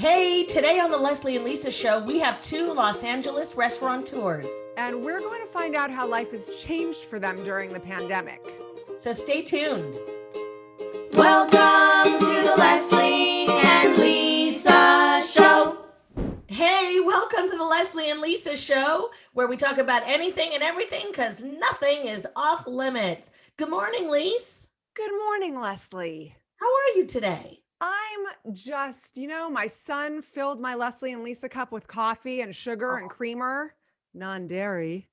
Hey, today on the Lesley and Lisa show, we have two Los Angeles restaurateurs. And we're going to find out how life has changed for them during the pandemic. So stay tuned. Welcome to the Lesley and Lisa show. Hey, welcome to the Lesley and Lisa show, where we talk about anything and everything because nothing is off limits. Good morning, Lisa. Good morning, Lesley. How are you today? I'm just, my son filled my Lesley and Lisa cup with coffee and sugar and creamer, non-dairy,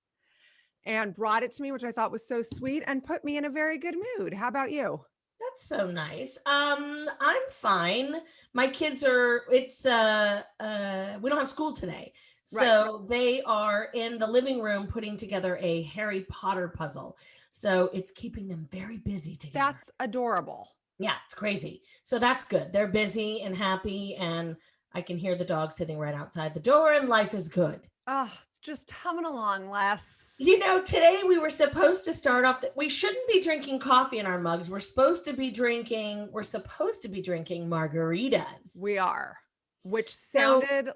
and brought it to me, which I thought was so sweet and put me in a very good mood. How about you? That's so nice. I'm fine. My kids are, we don't have school today. So They are in the living room putting together a Harry Potter puzzle. So it's keeping them very busy together. That's adorable. Yeah, it's crazy. So that's good. They're busy and happy, and I can hear the dog sitting right outside the door, and life is good. Oh, it's just humming along, Les. Today we were supposed to start off we shouldn't be drinking coffee in our mugs. We're supposed to be drinking margaritas. We are, which sounded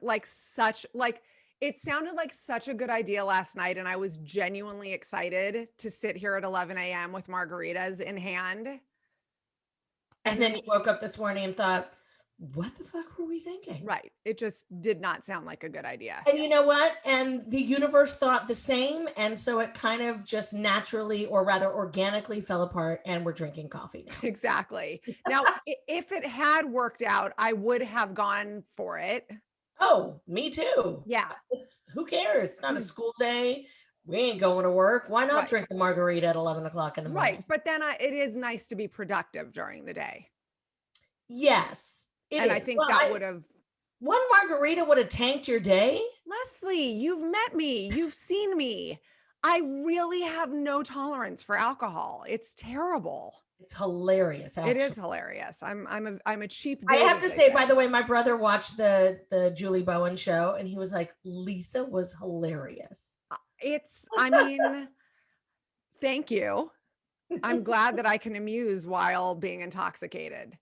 it sounded like such a good idea last night. And I was genuinely excited to sit here at 11 a.m. with margaritas in hand. And then you woke up this morning and thought, what the fuck were we thinking? Right. It just did not sound like a good idea. And you know what? And the universe thought the same. And so it kind of just naturally, or rather organically, fell apart, and we're drinking coffee now. Exactly. Now, if it had worked out, I would have gone for it. Oh, me too. Yeah. Who cares? It's not a school day. We ain't going to work. Why not drink a margarita at 11 o'clock in the morning? Right. But then it is nice to be productive during the day. Yes. I think that would have. One margarita would have tanked your day. Lesley, you've met me. You've seen me. I really have no tolerance for alcohol. It's terrible. It's hilarious. Actually. It is hilarious. I'm a cheap date, I have to say, by the way, my brother watched the Julie Bowen show, and he was like, Lisa was hilarious. Thank you. I'm glad that I can amuse while being intoxicated.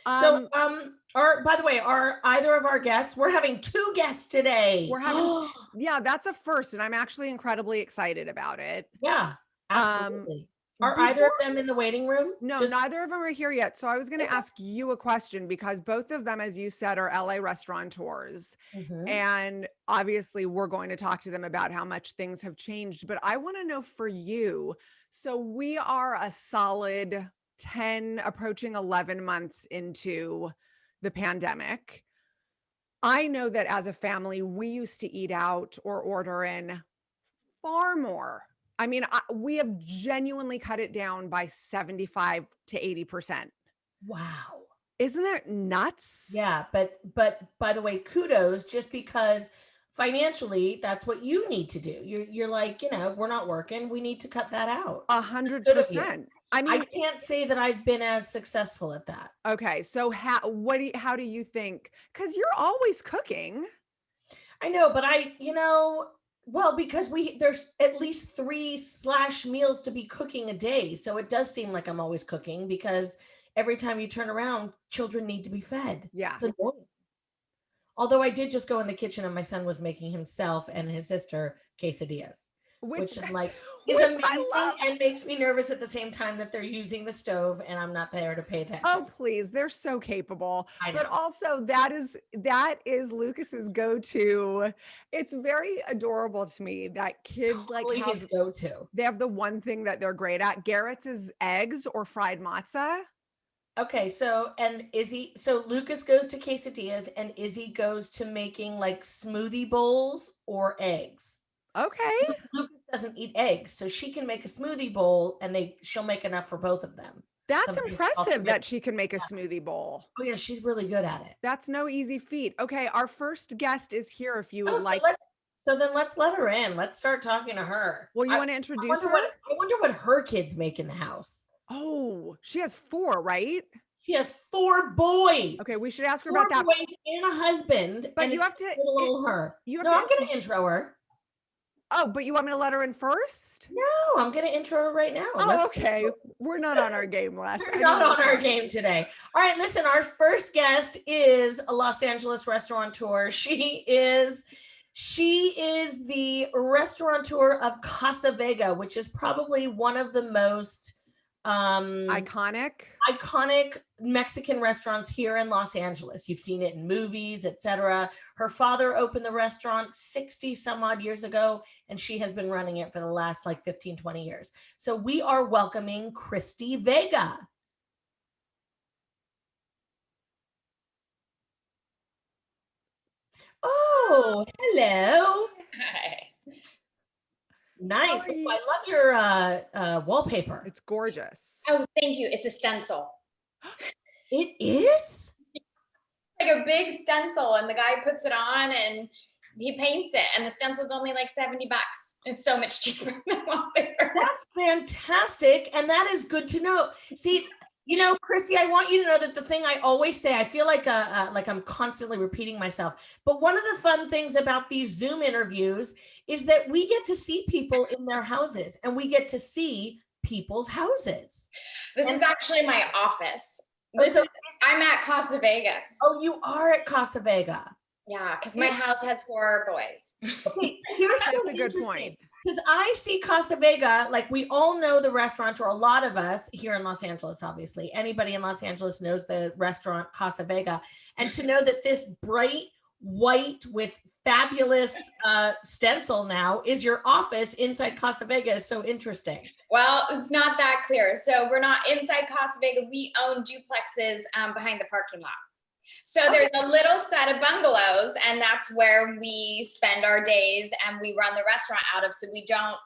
By the way, are either of our guests, we're having two guests today. We're having, yeah, that's a first. And I'm actually incredibly excited about it. Yeah, absolutely. Are either of them in the waiting room? No, neither of them are here yet. So I was going to ask you a question, because both of them, as you said, are LA restaurateurs. Mm-hmm. And obviously we're going to talk to them about how much things have changed. But I want to know for you. So we are a solid 10, approaching 11 months into the pandemic. I know that as a family, we used to eat out or order in far more. I mean, we have genuinely cut it down by 75 to 80%. Wow. Isn't that nuts? Yeah. But by the way, kudos, just because financially that's what you need to do. You're like, we're not working. We need to cut that out. 100%. I mean, I can't say that I've been as successful at that. Okay. So how do you think, because you're always cooking. I know, but well, because there's at least 3 meals to be cooking a day. So it does seem like I'm always cooking, because every time you turn around, children need to be fed. Yeah. It's annoying. Although I did just go in the kitchen and my son was making himself and his sister quesadillas, which is like, is amazing and makes me nervous at the same time that they're using the stove and I'm not there to pay attention. Oh, please. They're so capable. But also that is Lucas's go-to. It's very adorable to me that kids totally his go-to. They have the one thing that they're great at. Garrett's is eggs or fried matzah. Okay, so Lucas goes to quesadillas and Izzy goes to making like smoothie bowls or eggs. Okay. Lucas doesn't eat eggs, so she can make a smoothie bowl and she'll make enough for both of them. That's impressive that she can make a smoothie bowl. Oh yeah, she's really good at it. That's no easy feat. Okay, our first guest is here if you would like. So then let's let her in. Let's start talking to her. Well, you want to introduce her? I wonder what her kids make in the house. Oh, she has 4, right? She has 4 boys. Okay, we should ask her about that. 4 boys and a husband. But and you have to little her. I'm going to intro her. Oh, but you want me to let her in first? No, I'm going to intro her right now. Oh, okay. We're not on our game, Les. We're not on our game today. All right, listen, our first guest is a Los Angeles restaurateur. She is the restaurateur of Casa Vega, which is probably one of the most iconic Mexican restaurants here in Los Angeles. You've seen it in movies, etc. Her father opened the restaurant 60 some odd years ago, and she has been running it for the last like 15, 20 years. So we are welcoming Christy Vega. Oh, hello. Hi. Nice. Oh, I love your wallpaper. It's gorgeous. Oh, thank you. It's a stencil. It is? Like a big stencil, and the guy puts it on and he paints it, and the stencil's only like $70. It's so much cheaper than wallpaper. That's fantastic. And that is good to know. See, you know, Christy, I want you to know that the thing I always say, I feel like I'm constantly repeating myself, but one of the fun things about these Zoom interviews is that we get to see people in their houses, and we get to see people's houses. This is actually my office. I'm at Casa Vega. Oh, you are at Casa Vega. Yeah, because my house has 4 boys. Okay, here's That's a good point. Because I see Casa Vega, like we all know the restaurant, or a lot of us here in Los Angeles, obviously. Anybody in Los Angeles knows the restaurant Casa Vega. And to know that this bright white with fabulous stencil now is your office inside Casa Vega is so interesting. Well, it's not that clear. So we're not inside Casa Vega. We own duplexes behind the parking lot. So there's a little set of bungalows, and that's where we spend our days and we run the restaurant out of, so we don't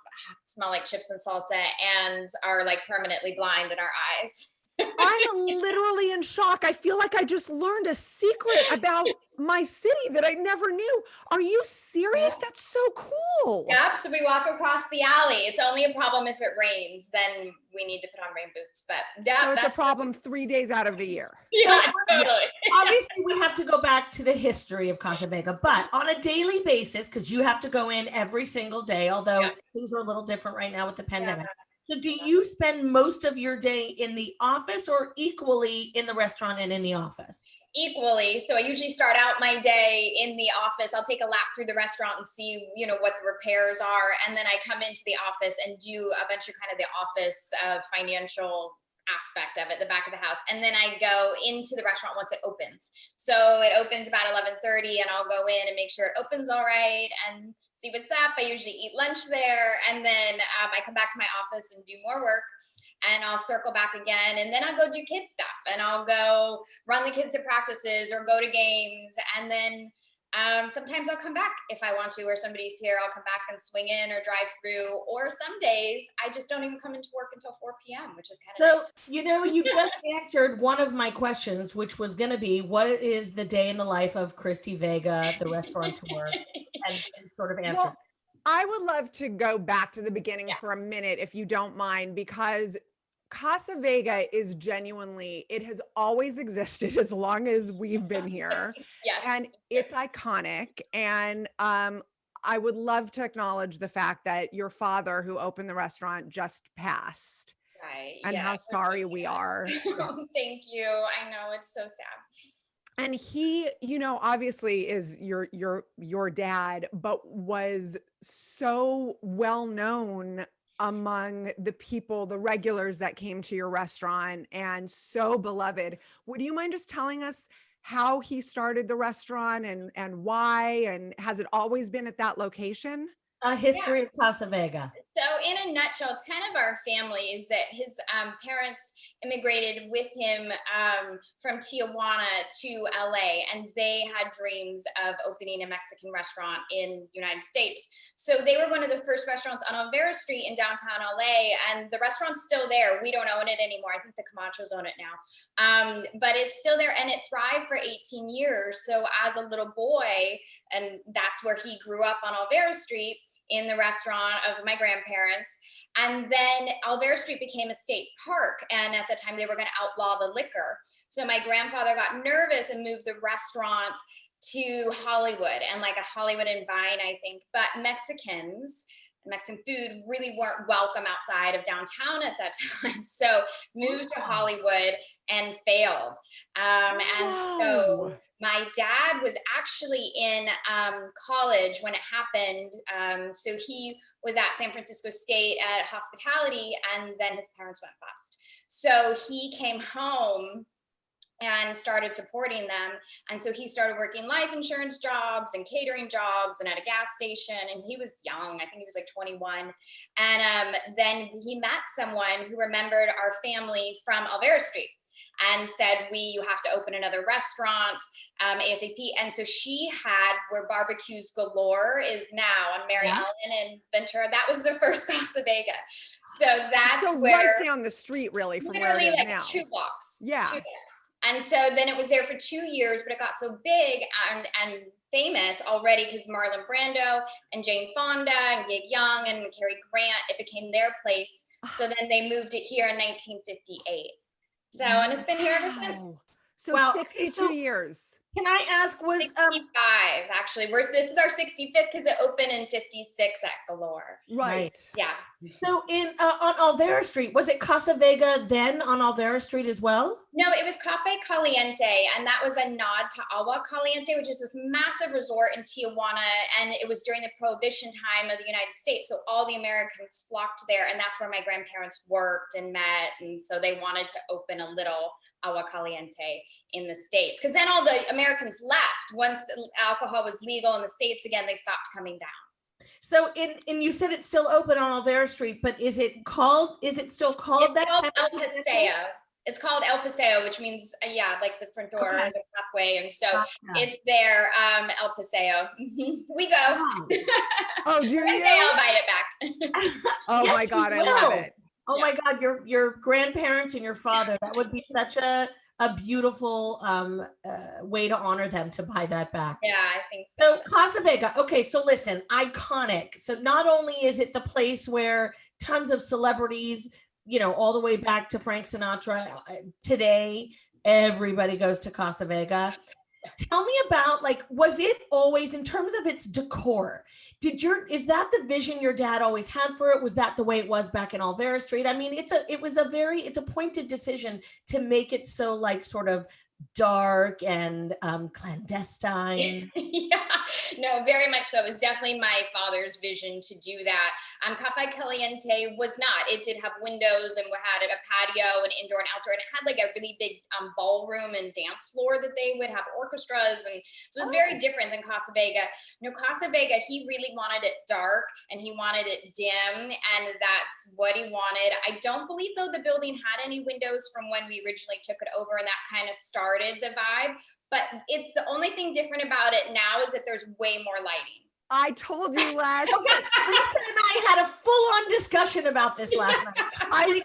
smell like chips and salsa and are like permanently blind in our eyes. I'm literally in shock. I feel like I just learned a secret about my city that I never knew. Are you serious? That's so cool. Yep. So we walk across the alley. It's only a problem if it rains, then we need to put on rain boots. But yeah, so it's a problem 3 days out of the year. Yeah, totally. Obviously, we have to go back to the history of Casa Vega, but on a daily basis, because you have to go in every single day, although things are a little different right now with the pandemic. So do you spend most of your day in the office, or equally in the restaurant and in the office? Equally. So I usually start out my day in the office. I'll take a lap through the restaurant and see, you know, what the repairs are. And then I come into the office and do a bunch of kind of the office financial aspect of it, the back of the house. And then I go into the restaurant once it opens. So it opens about 11:30, and I'll go in and make sure it opens all right and see what's up. I usually eat lunch there, and then I come back to my office and do more work, and I'll circle back again, and then I'll go do kid stuff, and I'll go run the kids to practices or go to games, and then sometimes I'll come back if I want to, or somebody's here, I'll come back and swing in or drive through, or some days I just don't even come into work until 4 p.m., which is kind of nice. You know, you just answered one of my questions, which was going to be, what is the day in the life of Christy Vega, the restaurateur, and sort of answer. Well, I would love to go back to the beginning for a minute, if you don't mind, because Casa Vega is genuinely, it has always existed as long as we've been here. And it's iconic. And I would love to acknowledge the fact that your father, who opened the restaurant, just passed. Right. And how sorry we are. Thank you. I know, it's so sad. And he, you know, obviously is your dad, but was so well known among the people, the regulars that came to your restaurant, and so beloved. Would you mind just telling us how he started the restaurant and why, and has it always been at that location? A history of Casa Vega. So in a nutshell, it's kind of our family, is that his parents immigrated with him from Tijuana to LA, and they had dreams of opening a Mexican restaurant in the United States. So they were one of the first restaurants on Olvera Street in downtown LA, and the restaurant's still there. We don't own it anymore. I think the Camachos own it now. But it's still there, and it thrived for 18 years. So as a little boy, and that's where he grew up on Olvera Street, in the restaurant of my grandparents. And then Olvera Street became a state park. And at the time they were going to outlaw the liquor. So my grandfather got nervous and moved the restaurant to Hollywood, and like a Hollywood and Vine, I think. But Mexicans Mexican food really weren't welcome outside of downtown at that time. So moved to Hollywood and failed. And so my dad was actually in college when it happened. So he was at San Francisco State at hospitality, and then his parents went bust. So he came home and started supporting them. And so he started working life insurance jobs and catering jobs and at a gas station. And he was young, I think he was like 21. And then he met someone who remembered our family from Alvera Street and said, you have to open another restaurant ASAP. And so she had where Barbecues Galore is now on Mary Ellen and Ventura. That was the first Casa Vega. So that's where right down the street, really, from literally where it is like now. 2 blocks. Yeah. 2 blocks. And so then it was there for 2 years, but it got so big and famous already because Marlon Brando and Jane Fonda and Gig Young and Cary Grant, it became their place. So then they moved it here in 1958. So, and it's been here ever since. So 62 years. Can I ask, was 65 actually? This is our 65th because it opened in 56 at Galore. Right. Yeah. So on Alvera Street, was it Casa Vega then on Alvera Street as well? No, it was Cafe Caliente, and that was a nod to Agua Caliente, which is this massive resort in Tijuana, and it was during the Prohibition time of the United States, so all the Americans flocked there, and that's where my grandparents worked and met, and so they wanted to open a little Agua Caliente in the States, because then all the Americans left. Once the alcohol was legal in the States again, they stopped coming down. So and you said it's still open on Alvera Street, but is it still called It's that? called El Paseo. It's called El Paseo, which means, like the front door, the pathway. And so it's there, El Paseo. We go. Wow. Oh, do you? I'll buy it back. Oh my God, I love it. Oh my God, your grandparents and your father, that would be such a beautiful way to honor them, to buy that back. Yeah, I think so. So Casa Vega. Okay, so listen, iconic. So not only is it the place where tons of celebrities, all the way back to Frank Sinatra, today, everybody goes to Casa Vega. Tell me about, was it always, in terms of its decor, is that the vision your dad always had for it? Was that the way it was back in Alvera Street? I mean, it's a pointed decision to make it so sort of dark and clandestine. Yeah, no, very much so. It was definitely my father's vision to do that. Cafe Caliente was not. It did have windows and had a patio and indoor and outdoor, and it had a really big ballroom and dance floor that they would have orchestras, and so it was very different than Casa Vega. Casa Vega, he really wanted it dark and he wanted it dim, and that's what he wanted. I don't believe though the building had any windows from when we originally took it over, and that kind of started the vibe, but it's the only thing different about it now is that there's way more lighting. I told you last. Lisa and I had a full-on discussion about this last night.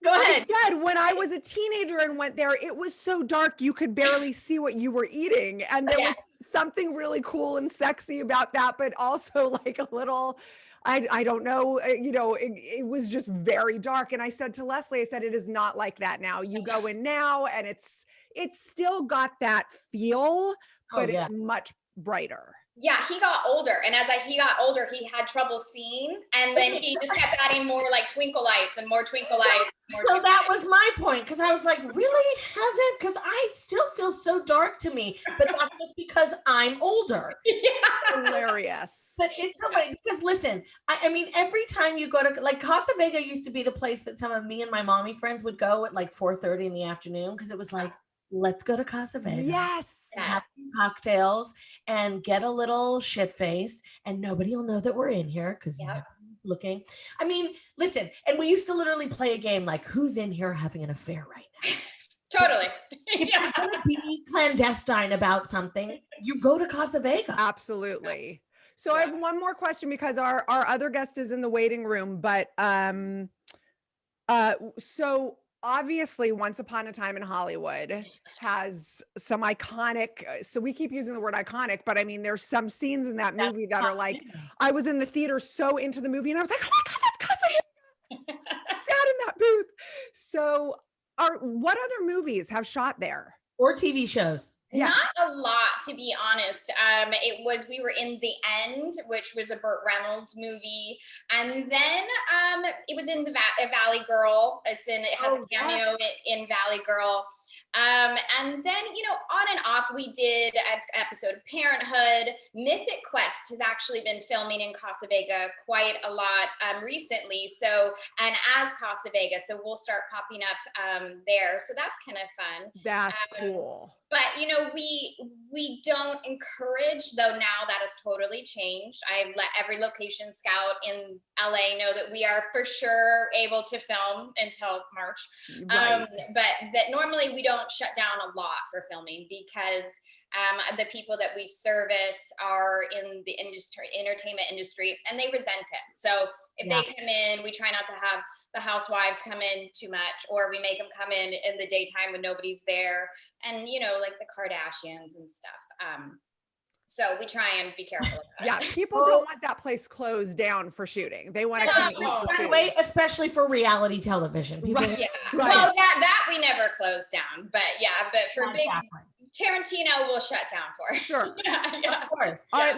Go ahead. I said when I was a teenager and went there, it was so dark you could barely see what you were eating, and there was something really cool and sexy about that, but also a little. I don't know, it was just very dark. And I said to Lesley, it is not like that now. You go in now and it's still got that feel, but it's much brighter. Yeah, he got older, and as he got older, he had trouble seeing, and then he just kept adding more twinkle lights and more twinkle lights. So that was my point, because I was like, really? Has it? Because I still feel so dark to me, but that's just because I'm older. Hilarious. But it's so funny, because listen, I mean, every time you go to, Casa Vega used to be the place that some of me and my mommy friends would go at 4:30 in the afternoon, because it was let's go to Casa Vega. Yes. Have some cocktails and get a little shit-faced, and nobody will know that we're in here because nobody's looking. I mean, listen, and we used to literally play a game who's in here having an affair right now? Totally. If you're going to be clandestine about something, you go to Casa Vega. Absolutely. So I have one more question, because our other guest is in the waiting room, but so obviously Once Upon a Time in Hollywood has some iconic, so we keep using the word iconic, but I mean, there's some scenes in that movie that are I was in the theater so into the movie and I was like, oh my God, that's Casa Vega. Sat in that booth. So what other movies have shot there? Or TV shows? Yes. Not a lot, to be honest. We were in The End, which was a Burt Reynolds movie. And then it was in Valley Girl. It has a cameo in Valley Girl. And then, on and off, we did an episode of Parenthood. Mythic Quest has actually been filming in Casa Vega quite a lot recently. And as Casa Vega, so we'll start popping up there. So that's kind of fun. That's cool. But we don't encourage, though now that has totally changed. I've let every location scout in LA know that we are for sure able to film until March. Right. But that normally we don't shut down a lot for filming because the people that we service are in the entertainment industry, and they resent it. So if they come in, we try not to have the housewives come in too much, or we make them come in the daytime when nobody's there, and like the Kardashians and stuff. So we try and be careful about it. People don't want that place closed down for shooting. They want to come eat the By the food. way, especially for reality television. Right. Yeah. Right. Well, that we never close down, but for big Tarantino, we'll shut down for. Sure. Of course. All right,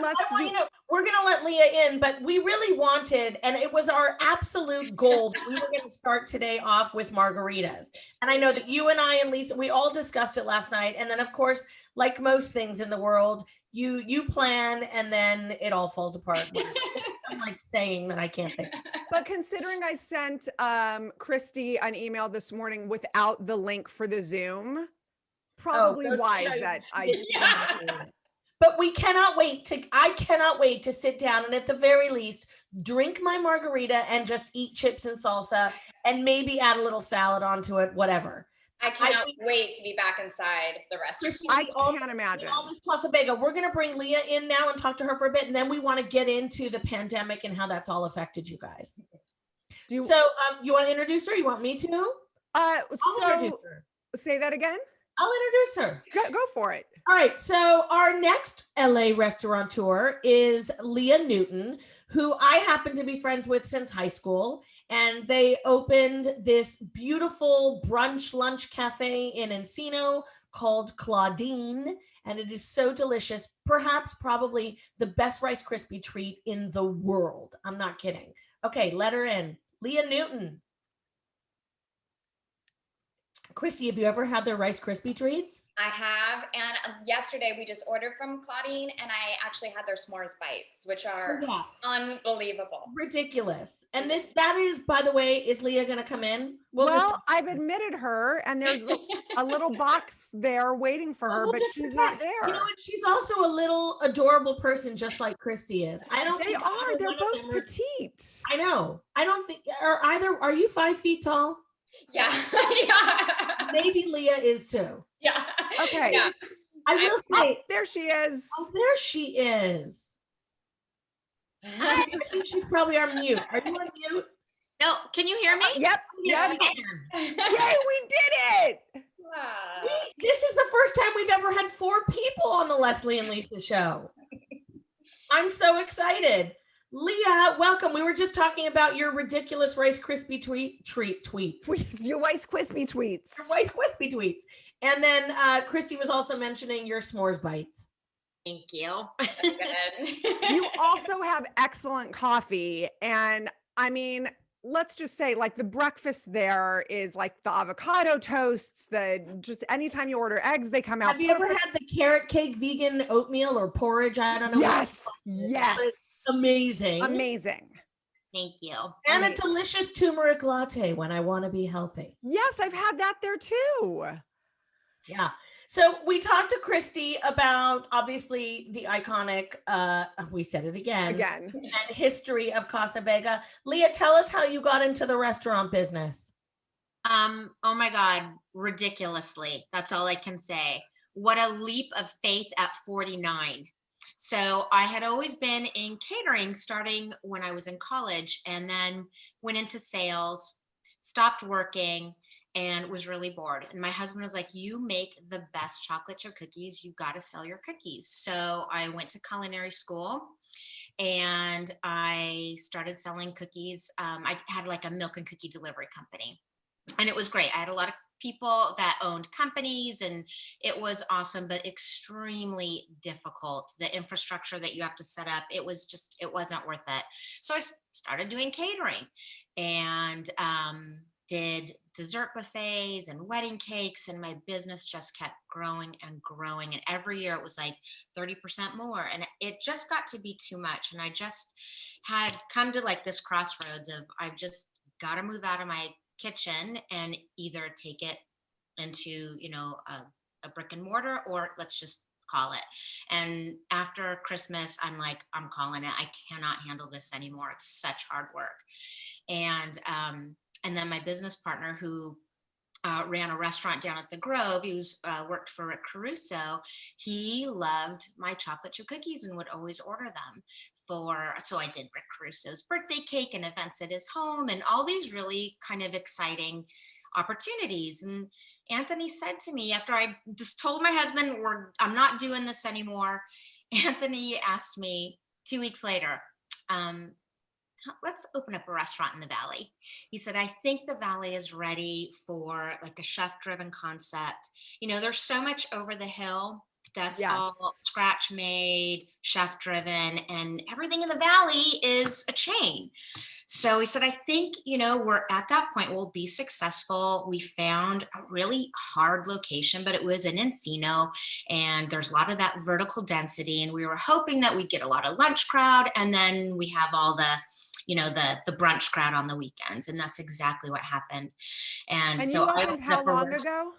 we're going to let Leah in, but we really wanted, and it was our absolute goal that we were going to start today off with margaritas. And I know that you and I and Lisa, we all discussed it last night. And then, of course, like most things in the world, you plan and then it all falls apart. I'm like saying that I can't think. But considering I sent Christy an email this morning without the link for the Zoom, probably wise that But I cannot wait to sit down and at the very least drink my margarita and just eat chips and salsa and maybe add a little salad onto it, whatever. I cannot wait to be back inside the restaurant. I can't imagine. Almost Casa Vega. We're going to bring Leah in now and talk to her for a bit, and then we want to get into the pandemic and how that's all affected you guys. You want to introduce her? You want me to? I'll introduce her. Say that again? I'll introduce her. Go for it. All right. So our next LA restaurateur is Leah Newton, who I happen to be friends with since high school. And they opened this beautiful brunch lunch cafe in Encino called Claudine. And it is so delicious. Probably the best Rice Krispie treat in the world. I'm not kidding. Okay, let her in. Leah Newton. Christy, have you ever had their Rice Krispie treats? I have, and yesterday we just ordered from Claudine, and I actually had their s'mores bites, which are unbelievable. Ridiculous. And that is, by the way, is Leah going to come in? I've admitted her, and there's a little box there waiting for her, but she's not there. You know what? She's also a little adorable person, just like Christy is. They're both petite. I know. I don't think, are you 5 feet tall? Yeah. Maybe Leah is too. Yeah. Okay. Yeah. I will say. There she is. Oh, there she is. I think she's probably on mute. Are you on mute? No, can you hear me? Yep. Yes, Yep. we can. Yay, we did it. This is the first time we've ever had 4 people on the Lesley and Lisa show. I'm so excited. Leah, welcome. We were just talking about your ridiculous Rice Krispie tweets. Your Rice Krispie tweets. Your Rice Krispie tweets. And then Christy was also mentioning your s'mores bites. Thank you. That's good. You also have excellent coffee. And I mean, let's just say like the breakfast there is like the avocado toasts, just anytime you order eggs, they come out. Have you ever had the carrot cake vegan oatmeal or porridge? I don't know. Yes. Amazing. Thank you. And a delicious turmeric latte when I want to be healthy. Yes, I've had that there too. Yeah. So we talked to Christy about obviously the iconic, we said it again, and history of Casa Vega. Leah, tell us how you got into the restaurant business. Oh my God, ridiculously. That's all I can say. What a leap of faith at 49. So I had always been in catering starting when I was in college, and then went into sales, stopped working, and was really bored. And my husband was like, you make the best chocolate chip cookies. You've got to sell your cookies. So I went to culinary school and I started selling cookies. I had like a milk and cookie delivery company, and it was great. I had a lot of people that owned companies, and it was awesome, but extremely difficult. The infrastructure that you have to set up, it wasn't worth it. So I started doing catering, and did dessert buffets and wedding cakes, and my business just kept growing and growing. And every year it was like 30% more. And it just got to be too much. And I just had come to like this crossroads of, I've just got to move out of my kitchen and either take it into, a brick and mortar, or let's just call it. And after Christmas, I'm like, I'm calling it. I cannot handle this anymore. It's such hard work. And then my business partner, who ran a restaurant down at the Grove, he worked for Rick Caruso. He loved my chocolate chip cookies and would always order them so I did Rick Caruso's birthday cake and events at his home and all these really kind of exciting opportunities. And Anthony said to me, after I just told my husband, I'm not doing this anymore, Anthony asked me 2 weeks later, let's open up a restaurant in the Valley. He said, I think the Valley is ready for like a chef-driven concept. There's so much over the hill that's all scratch made, chef-driven, and everything in the Valley is a chain. So he said, I think, we're at that point, we'll be successful. We found a really hard location, but it was in Encino, and there's a lot of that vertical density. And we were hoping that we'd get a lot of lunch crowd, and then we have all the the brunch crowd on the weekends. And that's exactly what happened. And so you opened how long ago?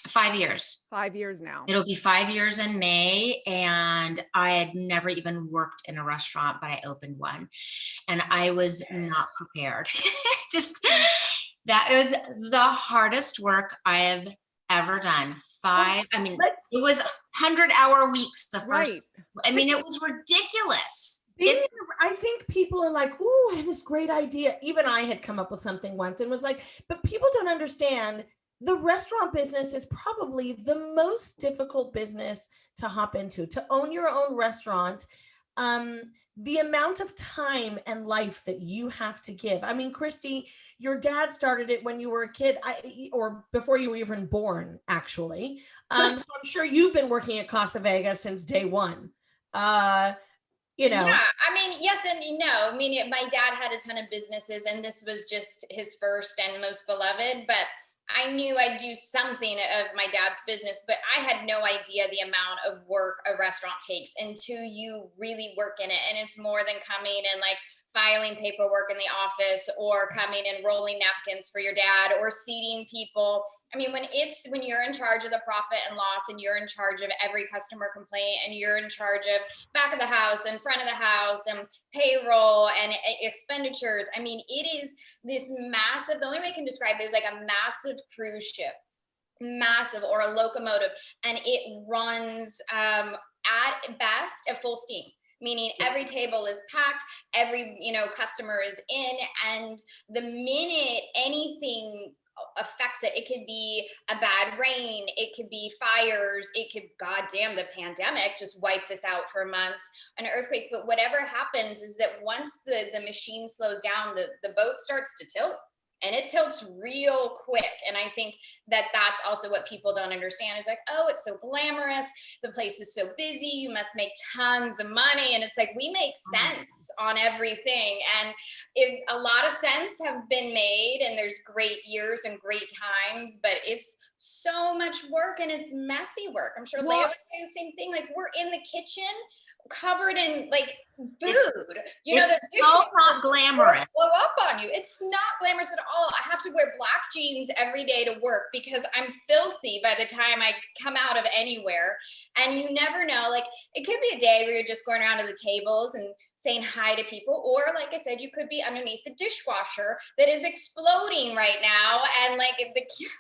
5 years. 5 years now. It'll be 5 years in May. And I had never even worked in a restaurant, but I opened one, and I was not prepared. That was the hardest work I have ever done. It was 100-hour weeks the first. Right. It was ridiculous. I think people are like, "Ooh, I have this great idea." Even I had come up with something once and was like, but people don't understand the restaurant business is probably the most difficult business to hop into, to own your own restaurant. The amount of time and life that you have to give. Christy, your dad started it when you were a kid, or before you were even born, actually. So I'm sure you've been working at Casa Vega since day one. Yeah, yes and no. My dad had a ton of businesses, and this was just his first and most beloved, but I knew I'd do something of my dad's business, but I had no idea the amount of work a restaurant takes until you really work in it. And it's more than coming and like filing paperwork in the office, or coming and rolling napkins for your dad, or seating people. When you're in charge of the profit and loss, and you're in charge of every customer complaint, and you're in charge of back of the house and front of the house and payroll and expenditures. It is this massive, the only way I can describe it is like a massive cruise ship, massive, or a locomotive. And it runs at best at full steam. Meaning every table is packed, every customer is in, and the minute anything affects it could be a bad rain, it could be fires, it could, goddamn, the pandemic just wiped us out for months, an earthquake. But whatever happens is that once the machine slows down, the boat starts to tilt. And it tilts real quick. And I think that that's also what people don't understand. It's like, oh, it's so glamorous. The place is so busy. You must make tons of money. And it's like, we make sense on everything. And a lot of sense have been made, and there's great years and great times, but it's so much work, and it's messy work. I'm sure Leah would say the same thing. Like, we're in the kitchen covered in like food, it's not glamorous. Blow up on you. It's not glamorous at all. I have to wear black jeans every day to work because I'm filthy by the time I come out of anywhere. And you never know, like, it could be a day where you're just going around to the tables and saying hi to people, or like I said, you could be underneath the dishwasher that is exploding right now, and like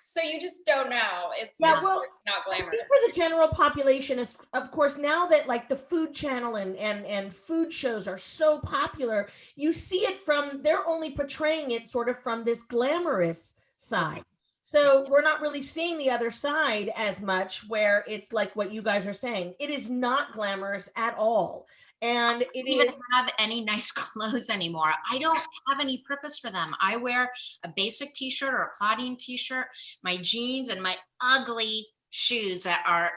so you just don't know. It's not glamorous. I think for the general population, is, of course, now that like the Food Channel and food shows are so popular, you see it from, they're only portraying it sort of from this glamorous side. So we're not really seeing the other side as much, where it's like what you guys are saying. It is not glamorous at all. And it Even is have any nice clothes anymore. I don't have any purpose for them. I wear a basic t-shirt or a Claudine t-shirt, my jeans, and my ugly shoes that are,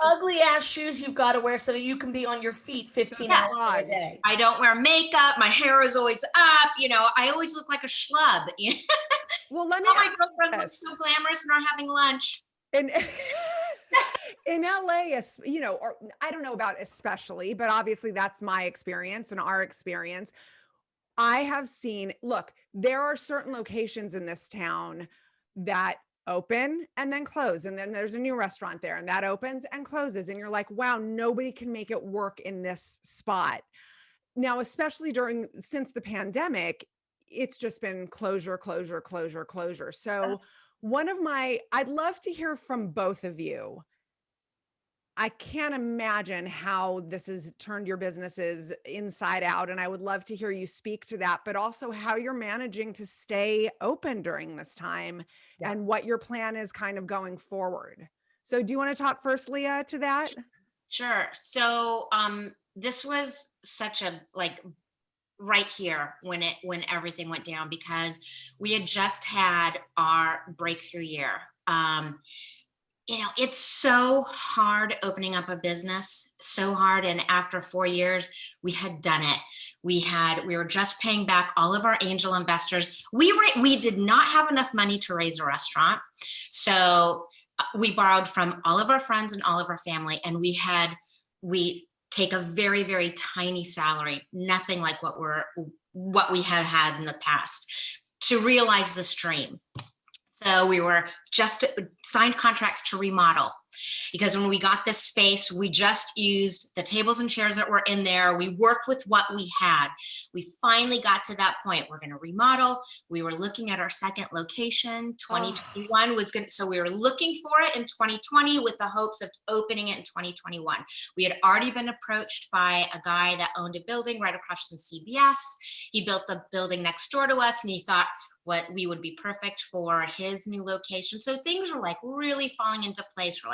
ugly ass shoes you've got to wear so that you can be on your feet 15 hours a day. I don't wear makeup. My hair is always up. I always look like a schlub. Well, let me All my ask girlfriends look so glamorous and are having lunch. And in LA, or I don't know about especially, but obviously that's my experience and our experience. I have seen, look, there are certain locations in this town that open and then close. And then there's a new restaurant there and that opens and closes. And you're like, wow, nobody can make it work in this spot. Now, especially since the pandemic, it's just been closure, closure, closure, closure. So I'd love to hear from both of you. I can't imagine how this has turned your businesses inside out. And I would love to hear you speak to that, but also how you're managing to stay open during this time and what your plan is kind of going forward. So do you want to talk first, Leah, to that? Sure. So this was such a right here when everything went down, because we had just had our breakthrough year. It's so hard opening up a business, so hard. And after 4 years, we had done it. We were just paying back all of our angel investors. We did not have enough money to raise a restaurant. So we borrowed from all of our friends and all of our family. And we take a very, very tiny salary, nothing like what we had in the past, to realize this dream. So we were just signed contracts to remodel, because when we got this space, we just used the tables and chairs that were in there. We worked with what we had. We finally got to that point. We're going to remodel. We were looking at our second location. 2021 was good. So we were looking for it in 2020 with the hopes of opening it in 2021. We had already been approached by a guy that owned a building right across from CBS. He built the building next door to us, and he thought we would be perfect for his new location. So things were really falling into place. We're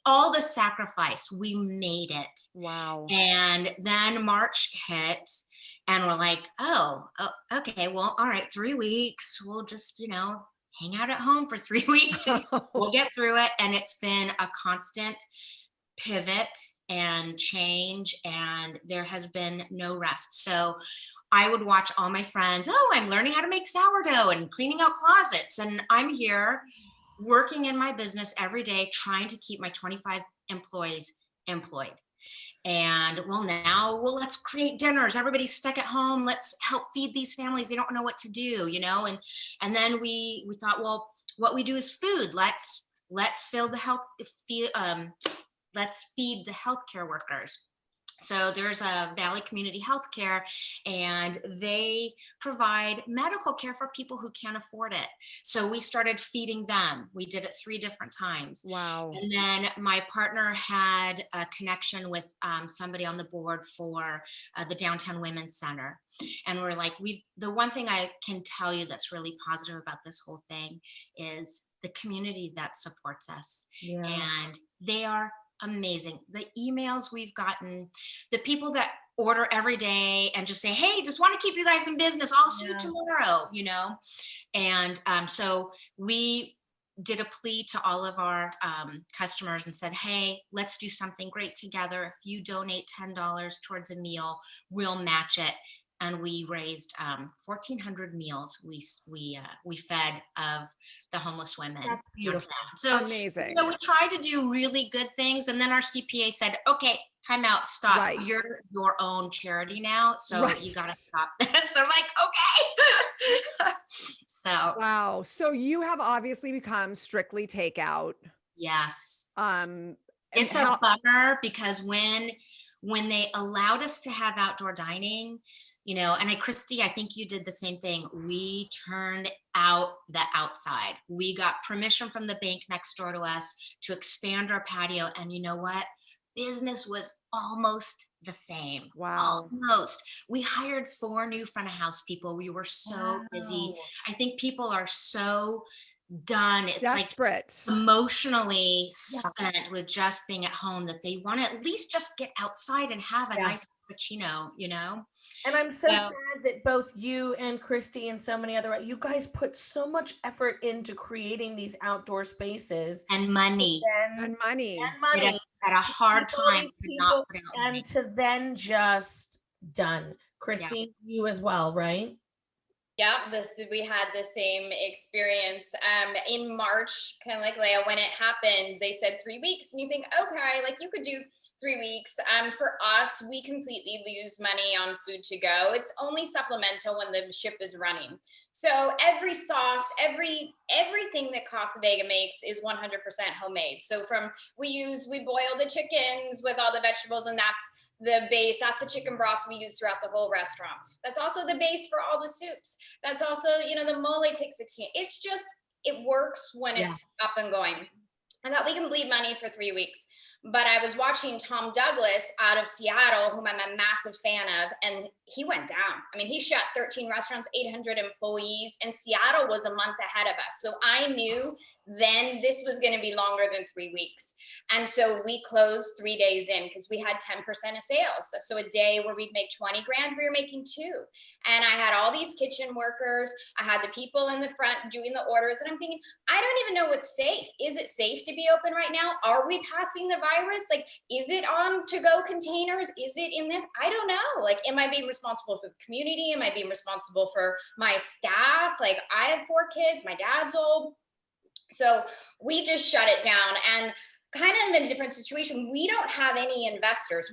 all the sacrifice, we made it. Wow. And then March hit, and we're like, oh, okay, well, all right, 3 weeks. We'll just, hang out at home for 3 weeks and we'll get through it. And it's been a constant pivot and change, and there has been no rest. So I would watch all my friends, I'm learning how to make sourdough and cleaning out closets. And I'm here working in my business every day, trying to keep my 25 employees employed. And let's create dinners. Everybody's stuck at home. Let's help feed these families. They don't know what to do, and then we thought, well, what we do is food. Let's feed the healthcare workers. So there's a Valley Community Healthcare, and they provide medical care for people who can't afford it. So we started feeding them. We did it 3 different times. Wow. And then my partner had a connection with somebody on the board for the Downtown Women's Center. And we're like, the one thing I can tell you that's really positive about this whole thing is the community that supports us. Yeah. And they are amazing. The emails we've gotten, the people that order every day and just say, hey, just want to keep you guys in business. I'll see you tomorrow, And so we did a plea to all of our customers and said, hey, let's do something great together. If you donate $10 towards a meal, we'll match it. And we raised 1,400 meals. We fed of the homeless women. That's beautiful. So amazing. So we tried to do really good things, and then our CPA said, "Okay, time out, stop. Right. You're your own charity now, so Right. you got to stop this." So I'm like, okay. So wow. So you have obviously become strictly takeout. yes, And it's a bummer, because when they allowed us to have outdoor dining, and Christy, I think you did the same thing. We turned out the outside. We got permission from the bank next door to us to expand our patio. And you know what? business was almost the same. Wow. Almost. We hired 4 new front of house people. We were so busy. Wow. I think people are so done. It's like Desperate. emotionally Yeah. spent with just being at home that they want to at least just get outside and have a Yeah. nice cappuccino, you know? And I'm so So, sad that both you and Christy and so many other, you guys put so much effort into creating these outdoor spaces. and money And money. And money. at a hard Keep all time these to not people put out money. and to then just done. Yeah. Christy, you as well, right? Yeah, we had the same experience in March, kind of like Leah. When it happened, they said 3 weeks, and you think, okay, like you could do 3 weeks. For us, we completely lose money on food to go. It's only supplemental when the ship is running. So every sauce, everything that Casa Vega makes is 100% homemade. So we boil the chickens with all the vegetables, and that's the base. That's the chicken broth we use throughout the whole restaurant. That's also the base for all the soups. That's also, the mole takes 16. It's just, it works when it's up and going. I thought we can bleed money for 3 weeks. But I was watching Tom Douglas out of Seattle, whom I'm a massive fan of, and he went down. I mean, he shut 13 restaurants, 800 employees, and Seattle was a month ahead of us. So I knew then this was going to be longer than 3 weeks. And so we closed 3 days in because we had 10% of sales. So a day where we'd make 20 grand, we were making 2. And I had all these kitchen workers. I had the people in the front doing the orders. And I'm thinking, I don't even know what's safe. Is it safe to be open right now? Are we passing the virus? Like, is it on to-go containers? Is it in this? I don't know. Like, am I being responsible for the community? Am I being responsible for my staff? Like, I have 4 kids. My dad's old. So we just shut it down, and kind of in a different situation. We don't have any investors.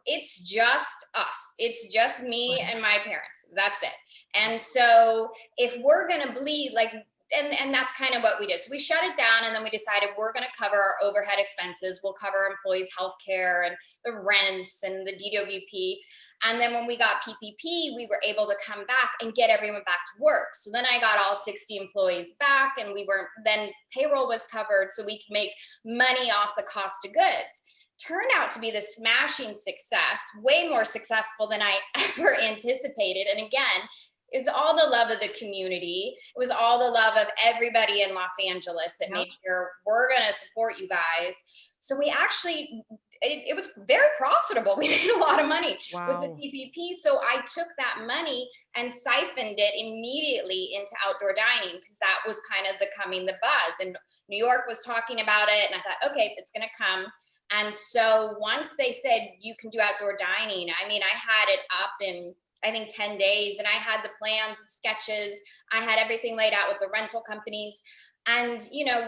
It's just us. It's just me and my parents. That's it. And so if we're going to bleed, like, and that's kind of what we did. So we shut it down, and then we decided we're going to cover our overhead expenses. We'll cover employees' health care and the rents and the DWP. And then when we got PPP, we were able to come back and get everyone back to work. So then I got all 60 employees back, and then payroll was covered, so we could make money off the cost of goods. Turned out to be the smashing success, way more successful than I ever anticipated. And again, it was all the love of the community. It was all the love of everybody in Los Angeles that made sure we're going to support you guys. So we actually, it was very profitable. We made a lot of money with the PPP. So I took that money and siphoned it immediately into outdoor dining, because that was kind of becoming the buzz. And New York was talking about it. And I thought, okay, it's going to come. And so once they said you can do outdoor dining, I mean, I had it up in, I think, 10 days, and I had the plans, the sketches, I had everything laid out with the rental companies. And,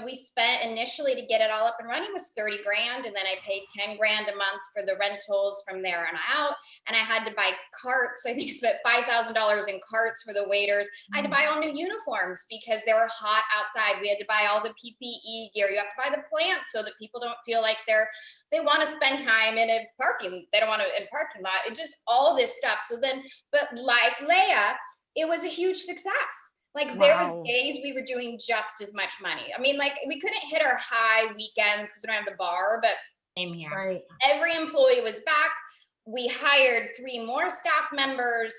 we spent initially to get it all up and running was 30 grand. And then I paid 10 grand a month for the rentals from there on out. And I had to buy carts. I think I spent $5,000 in carts for the waiters. I had to buy all new uniforms because they were hot outside. We had to buy all the PPE gear. You have to buy the plants so that people don't feel like they want to spend time in a they don't want to in a parking lot. It just all this stuff. So then, but like Leia, it was a huge success. Like there was days we were doing just as much money. I mean, like we couldn't hit our high weekends because we don't have the bar, but same here. Right. Every employee was back. We hired 3 more staff members.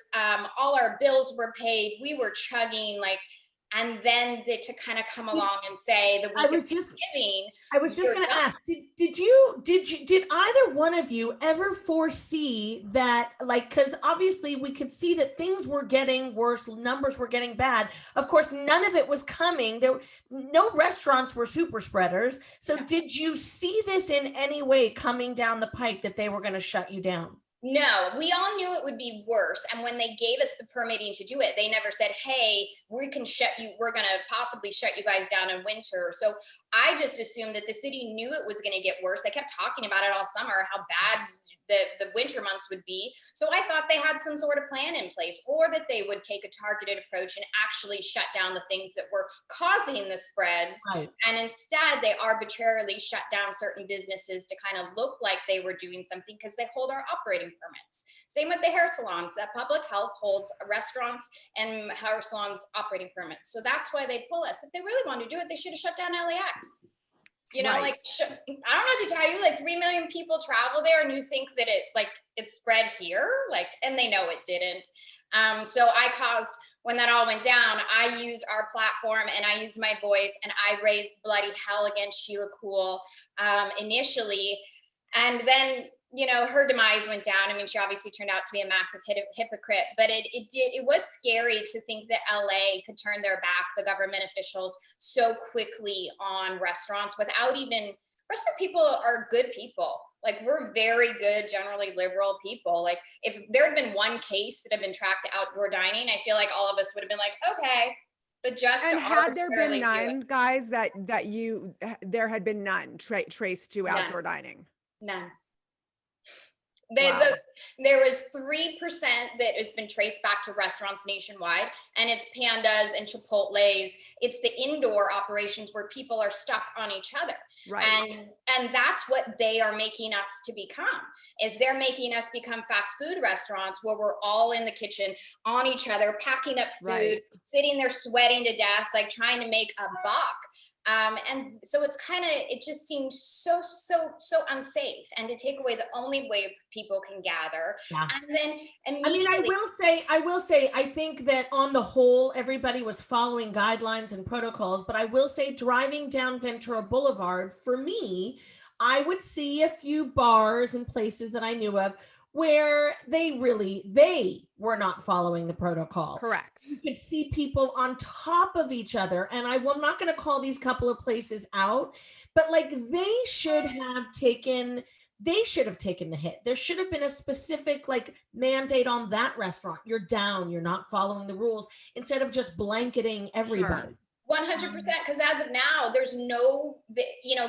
All our bills were paid. We were chugging and then to kind of come along and say the week of Thanksgiving. I was just going to ask, did either one of you ever foresee that, because obviously we could see that things were getting worse, numbers were getting bad. Of course, none of it was coming. No restaurants were super spreaders. So did you see this in any way coming down the pike that they were going to shut you down? No, we all knew it would be worse. And when they gave us the permitting to do it, they never said, hey, we're going to possibly shut you guys down in winter. So I just assumed that the city knew it was going to get worse. They kept talking about it all summer, how bad the winter months would be. So I thought they had some sort of plan in place, or that they would take a targeted approach and actually shut down the things that were causing the spreads. Right. And instead, they arbitrarily shut down certain businesses to kind of look like they were doing something because they hold our operating permits. Same with the hair salons, that public health holds restaurants and hair salons operating permits. So that's why they pull us. If they really wanted to do it, they should have shut down LAX. You know, like, I don't know what to tell you, like 3 million people travel there and you think that it spread here, like, and they know it didn't. So when that all went down, I used our platform and I used my voice and I raised bloody hell against Sheila Kuehl initially. And then, you know, her demise went down. I mean, she obviously turned out to be a massive hypocrite, but it was scary to think that LA could turn their back, the government officials, so quickly on restaurants without even, restaurant people are good people. Like, we're very good, generally liberal people. Like, if there had been one case that had been tracked to outdoor dining, I feel like all of us would have been like, okay. But just and had there been none, guys, there had been none traced to outdoor dining? None. Wow. There was 3% that has been traced back to restaurants nationwide, and it's Pandas and Chipotle's. It's the indoor operations where people are stuck on each other. Right. And that's what they are making us to become, is they're making us become fast food restaurants where we're all in the kitchen on each other, packing up food, sitting there sweating to death, like trying to make a buck. And so it just seems so unsafe, and to take away the only way people can gather. Yeah. And then I will say, I think that on the whole, everybody was following guidelines and protocols, but I will say driving down Ventura Boulevard, for me, I would see a few bars and places that I knew of where they were not following the protocol. Correct. You could see people on top of each other. And I'm not going to call these couple of places out, but like they should have taken the hit. There should have been a specific like mandate on that restaurant. You're down, you're not following the rules, instead of just blanketing everybody. 100%, because as of now, there's no,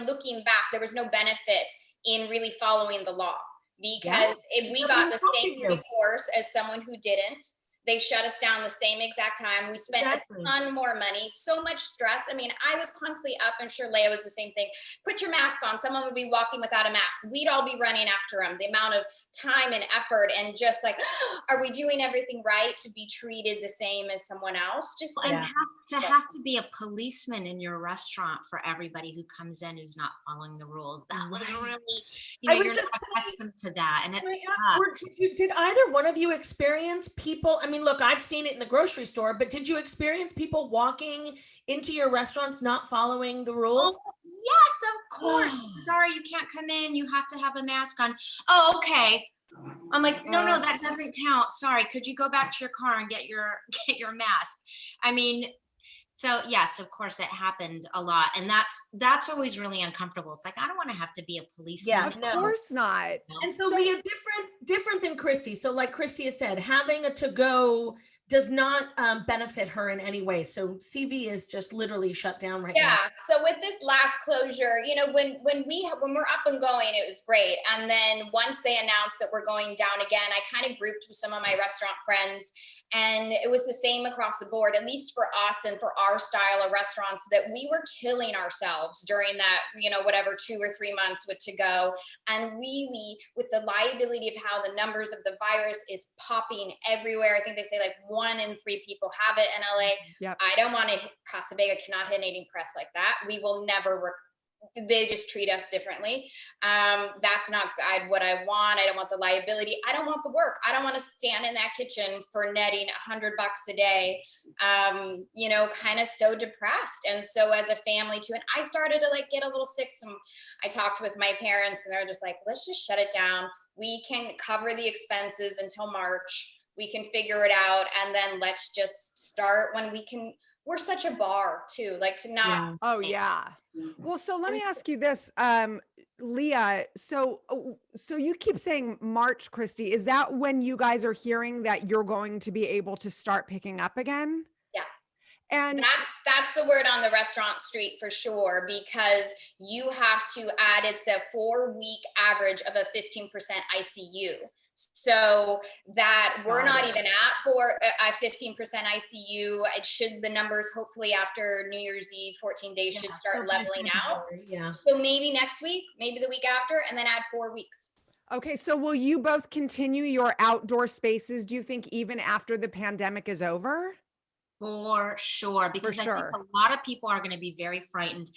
looking back, there was no benefit in really following the law. Because if we got the same recourse as someone who didn't, they shut us down the same exact time. We spent a ton more money, so much stress. I mean, I was constantly up. I'm sure Leia was the same thing. Put your mask on. Someone would be walking without a mask. We'd all be running after them. The amount of time and effort, and just like, are we doing everything right to be treated the same as someone else? Just have to be a policeman in your restaurant for everybody who comes in who's not following the rules. That was really, you're not accustomed to that, and it sucks. Did either one of you experience people? I mean, look, I've seen it in the grocery store, but did you experience people walking into your restaurants not following the rules? Oh, yes, of course. Sorry, you can't come in. You have to have a mask on. Oh, okay. I'm like, no, that doesn't count. Sorry, could you go back to your car and get your mask? I mean, so yes, of course it happened a lot. And that's always really uncomfortable. It's like, I don't want to have to be a policeman. Yeah, of course not. And so we have different than Christy. So like Christy has said, having a to-go does not benefit her in any way. So CV is just literally shut down right now. Yeah. So with this last closure, when we're up and going, it was great. And then once they announced that we're going down again, I kind of grouped with some of my restaurant friends, and it was the same across the board, at least for us and for our style of restaurants, that we were killing ourselves during that, whatever 2 or 3 months with to go. And really, with the liability of how the numbers of the virus is popping everywhere, I think they say like 1 in 3 people have it in LA. Yep. I don't want to, Casa Vega cannot hit any press like that. We will never work. They just treat us differently. That's not what I want. I don't want the liability. I don't want the work. I don't want to stand in that kitchen for netting $100 a day, kind of so depressed. And so as a family too, and I started to like get a little sick. So I talked with my parents and they're just like, let's just shut it down. We can cover the expenses until March. We can figure it out. And then let's just start when we can. We're such a bar too, like to not. Yeah. Oh yeah. Well, so let me ask you this, Leah. So you keep saying March, Christy. Is that when you guys are hearing that you're going to be able to start picking up again? Yeah. And that's the word on the restaurant street for sure, because you have to add, it's a 4-week average of a 15% ICU. So that we're not even at 15% ICU. It should, the numbers hopefully after New Year's Eve, 14 days should start leveling out. Yeah. So maybe next week, maybe the week after, and then add 4 weeks. Okay. So will you both continue your outdoor spaces, do you think, even after the pandemic is over? For sure, because I think a lot of people are going to be very frightened.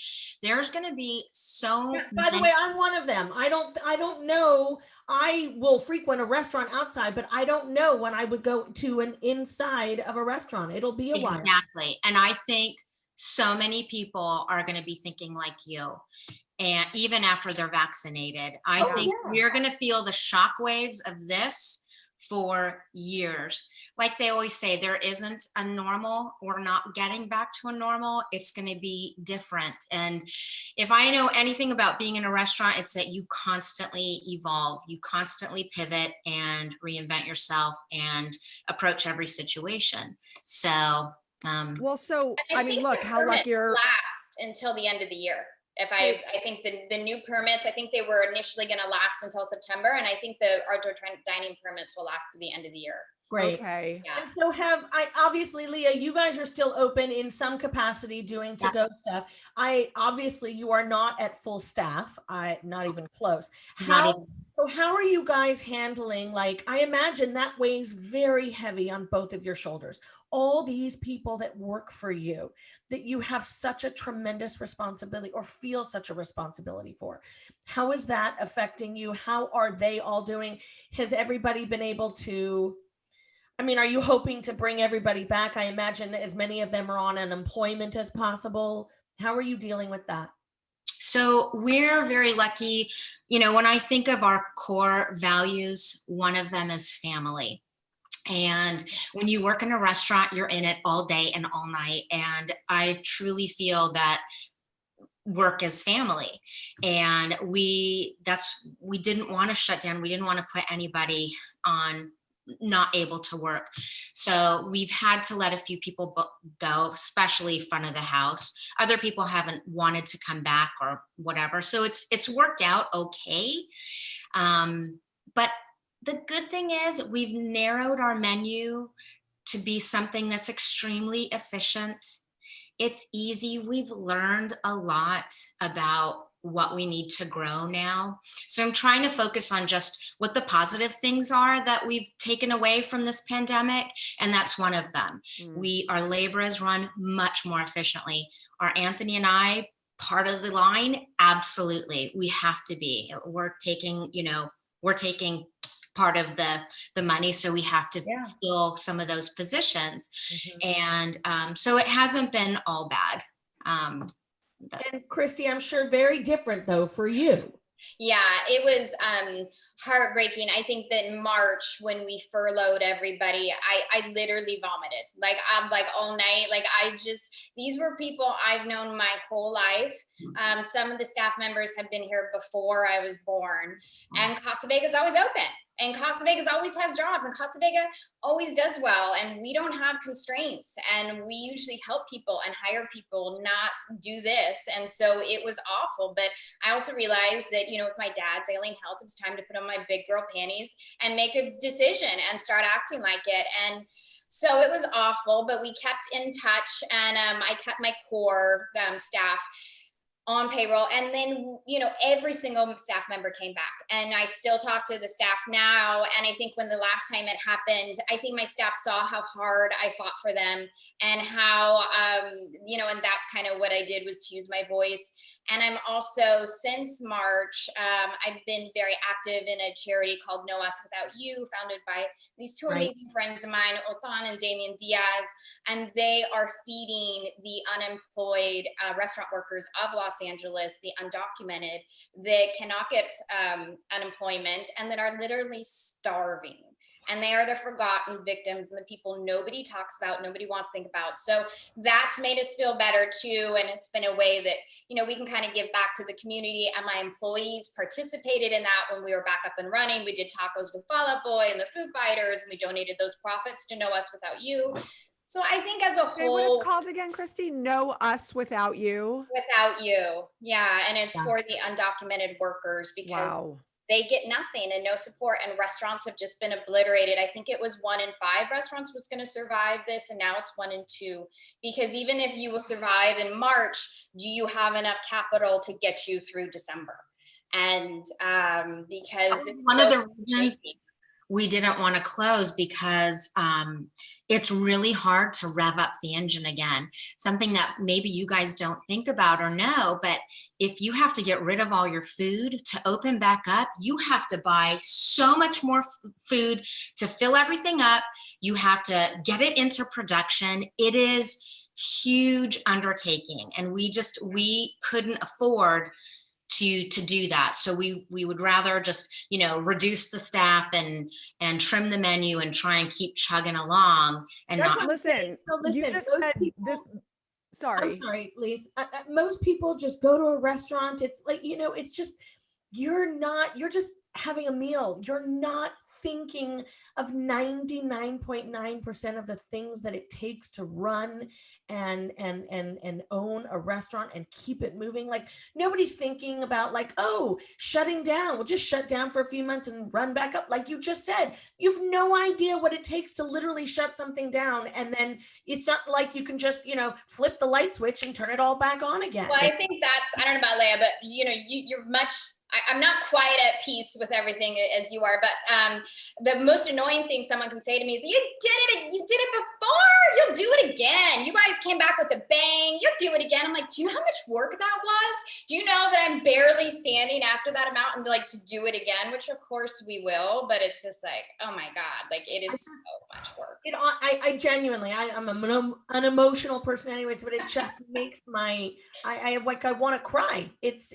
There's going to be By the way, I'm one of them. I don't know. I will frequent a restaurant outside, but I don't know when I would go to an inside of a restaurant. It'll be a while. Exactly. And I think so many people are going to be thinking like you. And even after they're vaccinated, I think we're going to feel the shock waves of this for years. Like they always say, there isn't a normal. We're not getting back to a normal. It's going to be different. And if I know anything about being in a restaurant, it's that you constantly evolve, you constantly pivot and reinvent yourself and approach every situation. So, well, so I mean, look how lucky you're. Last until the end of the year. I think the new permits, I think they were initially going to last until September, and I think the outdoor dining permits will last to the end of the year. Great. Okay. Yeah. And so obviously, Leah, you guys are still open in some capacity doing to-go stuff. Obviously you are not at full staff. Not even close. So how are you guys handling, like, I imagine that weighs very heavy on both of your shoulders. All these people that work for you, that you have such a tremendous responsibility or feel such a responsibility for. How is that affecting you? How are they all doing? Has everybody been able to, I mean, are you hoping to bring everybody back? I imagine as many of them are on unemployment as possible. How are you dealing with that? So we're very lucky. You know, when I think of our core values, one of them is family. And when you work in a restaurant, you're in it all day and all night. And I truly feel that work is family. And we didn't want to shut down. We didn't want to put anybody on not able to work. So we've had to let a few people go, especially front of the house. Other people haven't wanted to come back or whatever. So it's worked out okay. But the good thing is we've narrowed our menu to be something that's extremely efficient. It's easy. We've learned a lot about what we need to grow now. So I'm trying to focus on just what the positive things are that we've taken away from this pandemic. And that's one of them. Our labor is run much more efficiently. Are Anthony and I part of the line? Absolutely. We have to be. We're taking part of the money. So we have to fill some of those positions. And so it hasn't been all bad. And Christy, I'm sure very different though for you. Yeah, it was heartbreaking. I think that in March when we furloughed everybody, I literally vomited. Like I'm like all night. Like these were people I've known my whole life. Some of the staff members have been here before I was born, and Casa Vega is always open. And Casa Vega always has jobs, and Casa Vega always does well, and we don't have constraints, and we usually help people and hire people not do this. And so it was awful, but I also realized that, you know, with my dad's ailing health, it was time to put on my big girl panties and make a decision and start acting like it. And so it was awful, but we kept in touch, and I kept my core staff on payroll. And then, you know, every single staff member came back, and I still talk to the staff now. And I think when the last time it happened, I think my staff saw how hard I fought for them, and how, you know, and that's kind of what I did, was to use my voice. And I'm also, since March, I've been very active in a charity called No Us Without You, founded by these two amazing friends of mine, Otan and Damian Diaz. And they are feeding the unemployed restaurant workers of Los Angeles, the undocumented, that cannot get unemployment and that are literally starving. And they are the forgotten victims and the people nobody talks about, nobody wants to think about. So that's made us feel better too. And it's been a way that, you know, we can kind of give back to the community. And my employees participated in that when we were back up and running. We did tacos with Fall Out Boy and the food fighters, and we donated those profits to No Us Without You. So I think as a whole— what is called again, Christy? No Us Without You? Without You. Yeah. And it's for the undocumented workers, because they get nothing and no support, and restaurants have just been obliterated. I think it was 1 in 5 restaurants was going to survive this, and now it's 1 in 2, because even if you will survive in March, do you have enough capital to get you through December? And because one of the reasons we didn't want to close because it's really hard to rev up the engine again. Something that maybe you guys don't think about or know, but if you have to get rid of all your food to open back up, you have to buy so much more food to fill everything up. You have to get it into production. It is huge undertaking, and we couldn't afford to do that. So we would rather just, reduce the staff and trim the menu and try and keep chugging along and That's not what I'm saying. Listen, So you listen, just those said people- this. I'm Sorry. sorry, Lisa. Most people just go to a restaurant. It's like, it's just, you're just having a meal. You're not thinking of 99.9% of the things that it takes to run and own a restaurant and keep it moving. Like, nobody's thinking about like, oh, shutting down. We'll just shut down for a few months and run back up. Like you just said, you've no idea what it takes to literally shut something down. And then it's not like you can just, flip the light switch and turn it all back on again. Well, I think I don't know about Leah, but you're much, I'm not quite at peace with everything as you are, but the most annoying thing someone can say to me is, you did it before, you'll do it again. You guys came back with a bang, you'll do it again. I'm like, do you know how much work that was? Do you know that I'm barely standing after that amount and to do it again, which of course we will, but it's just like, oh my God, like it is so much work. I genuinely, I'm an emotional person anyways, but it just makes I want to cry. It's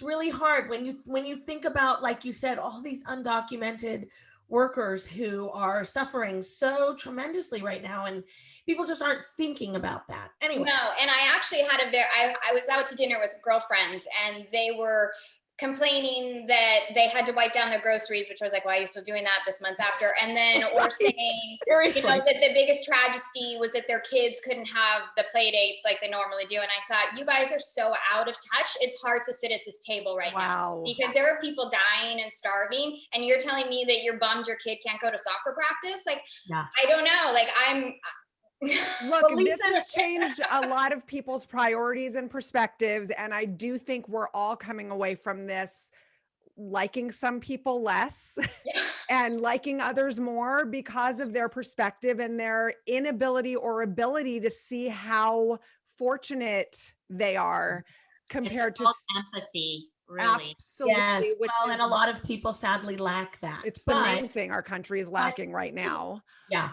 really hard when you think about, like you said, all these undocumented workers who are suffering so tremendously right now, and people just aren't thinking about that. Anyway. No, and I actually had I was out to dinner with girlfriends, and they were complaining that they had to wipe down their groceries, which I was like, why are you still doing that this month after? And then, or saying, that the biggest tragedy was that their kids couldn't have the play dates like they normally do. And I thought, you guys are so out of touch. It's hard to sit at this table right now because there are people dying and starving. And you're telling me that you're bummed your kid can't go to soccer practice? Like, yeah. I don't know. Like Look, this has changed a lot of people's priorities and perspectives. And I do think we're all coming away from this liking some people less and liking others more because of their perspective and their inability or ability to see how fortunate they are compared to empathy. Really? Absolutely. Yes. Well, and a lot of people sadly lack that. It's the main thing our country is lacking right now. Yeah.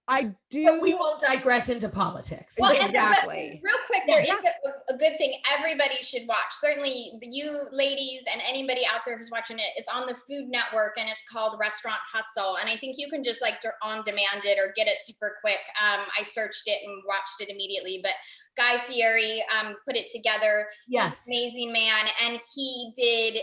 I do. But we won't digress into politics. Well, exactly. Real quick, there is a good thing everybody should watch. Certainly you ladies and anybody out there who's watching it, it's on the Food Network and it's called Restaurant Hustle. And I think you can just on demand it or get it super quick. I searched it and watched it immediately, but Guy Fieri put it together. Yes. Amazing man. And he did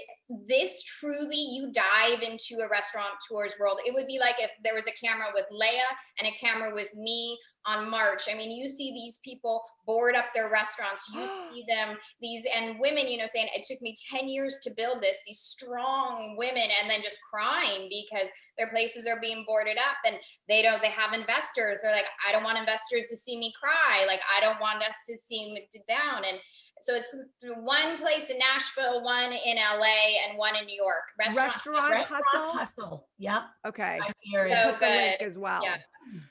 this. Truly, you dive into a restaurateur's world. It would be like if there was a camera with Leah and a camera with me on March. I mean, you see these people board up their restaurants. You see them, and women, saying it took me 10 years to build this, these strong women, and then just crying because their places are being boarded up and they have investors. They're like, I don't want investors to see me cry. Like, I don't want us to see me down. And so it's one place in Nashville, one in LA, and one in New York. Restaurant Hustle. Yep. Okay. So put the link as well. Yeah.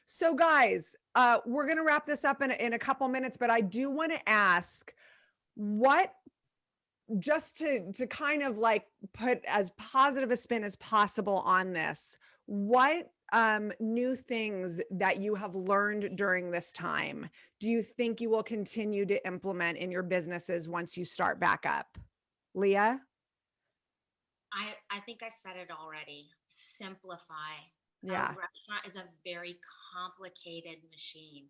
So guys, we're going to wrap this up in a couple minutes, but I do want to ask just to kind of put as positive a spin as possible on this, what new things that you have learned during this time do you think you will continue to implement in your businesses once you start back up? Leah? I think I said it already. Simplify. Yeah. A restaurant is a very complicated machine.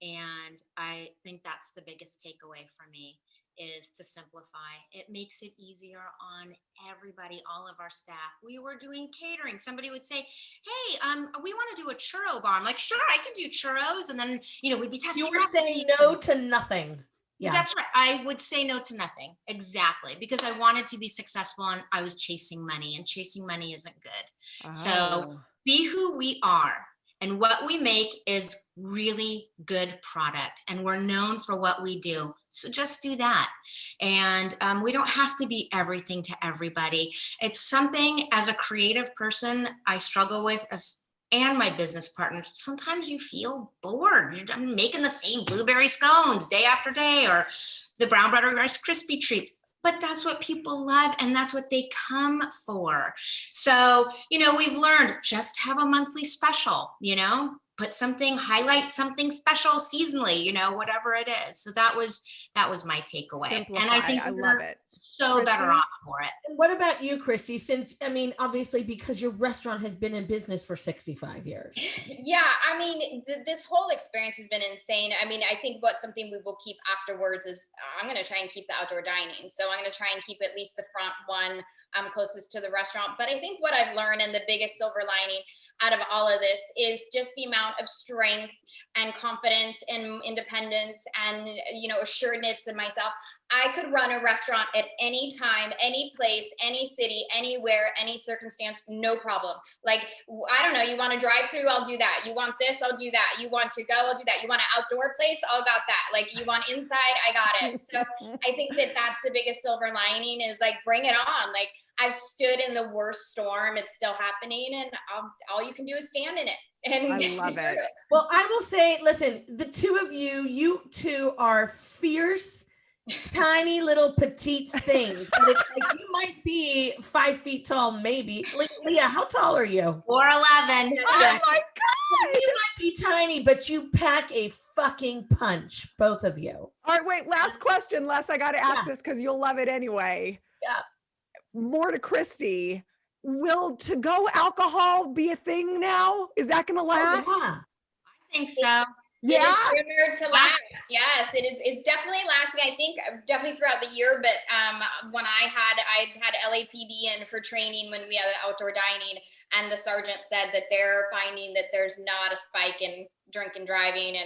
And I think that's the biggest takeaway for me, is to simplify. It makes it easier on everybody, all of our staff. We were doing catering. Somebody would say, hey, we want to do a churro bar. I'm like, sure, I can do churros. And then, we'd be testing. You were saying no to nothing. Yeah. That's right. I would say no to nothing. Exactly. Because I wanted to be successful and I was chasing money, and chasing money isn't good. So be who we are And what we make is really good product, and we're known for what we do. So just do that. And we don't have to be everything to everybody. It's something, as a creative person, I struggle with, and my business partner. Sometimes you feel bored. You're making the same blueberry scones day after day, or the brown butter Rice Krispie treats. But that's what people love, and that's what they come for. So, we've learned, just have a monthly special, highlight something special seasonally, whatever it is. So that was my takeaway. Simplify. And I think I love it. So Christy? better off for it. And what about you, Christy? Since, obviously, because your restaurant has been in business for 65 years. Yeah, this whole experience has been insane. I think something we will keep afterwards is I'm going to try and keep the outdoor dining. So I'm going to try and keep at least the front one closest to the restaurant. But I think what I've learned, and the biggest silver lining out of all of this, is just the amount of strength and confidence and independence and, assuredness in myself. I could run a restaurant at any time, any place, any city, anywhere, any circumstance, no problem. Like, I don't know, you want to drive through, I'll do that. You want this, I'll do that. You want to go, I'll do that. You want an outdoor place, I'll got that. Like, you want inside, I got it. So I think that that's the biggest silver lining, is like, bring it on. Like, I've stood in the worst storm, it's still happening, and all you can do is stand in it. And I love it. Well, I will say, listen, the two of you two are fierce, tiny little petite things. But it's like, you might be 5 feet tall, maybe. Leah, how tall are you? 4'11". Oh my God. You might be tiny, but you pack a fucking punch, both of you. All right, wait, last question, Les. I got to ask this because you'll love it anyway. Yeah. More to Christy. Will to-go alcohol be a thing now? Is that going to last? Oh, yeah. I think so. Yeah. It is rumored to last. Yes, it is. It's definitely lasting. I think definitely throughout the year. But when I had LAPD in for training when we had outdoor dining, and the sergeant said that they're finding that there's not a spike in drink and driving,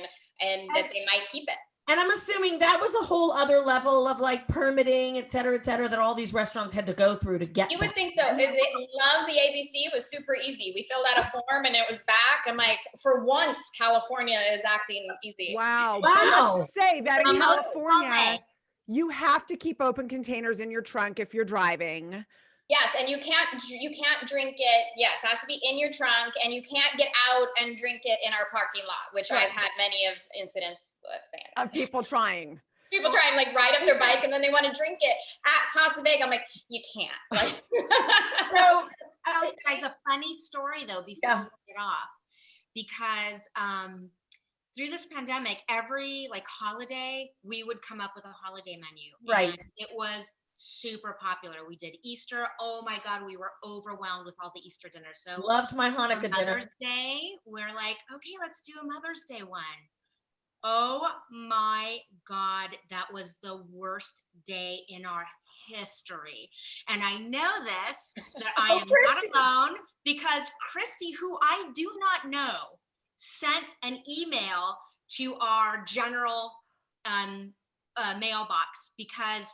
and that they might keep it. And I'm assuming that was a whole other level of like permitting, et cetera, that all these restaurants had to go through to get. You would think so. They love the ABC. It was super easy. We filled out a form and it was back. I'm like, for once, California is acting easy. Wow. Wow. Let's say that in Remote California, only. you have to keep open containers in your trunk if you're driving. Yes, and you can't drink it. Yes, it has to be in your trunk, and you can't get out and drink it in our parking lot, which Right. I've had many of incidents, let's say. Of people trying. People try and like ride up their bike and then they want to drink it at Casa Vega. I'm like, you can't. Like, So, Tell you guys a funny story though before we get off, because through this pandemic, every like holiday we would come up with a holiday menu. Right. And it was super popular. We did Easter. Oh my God, we were overwhelmed with all the Easter dinners. So loved my Hanukkah on dinner. Mother's Day, we're like, okay, let's do a Mother's Day one. Oh my God, that was the worst day in our history. And I know this, that I am not alone, because Christy, who I do not know, sent an email to our general mailbox, because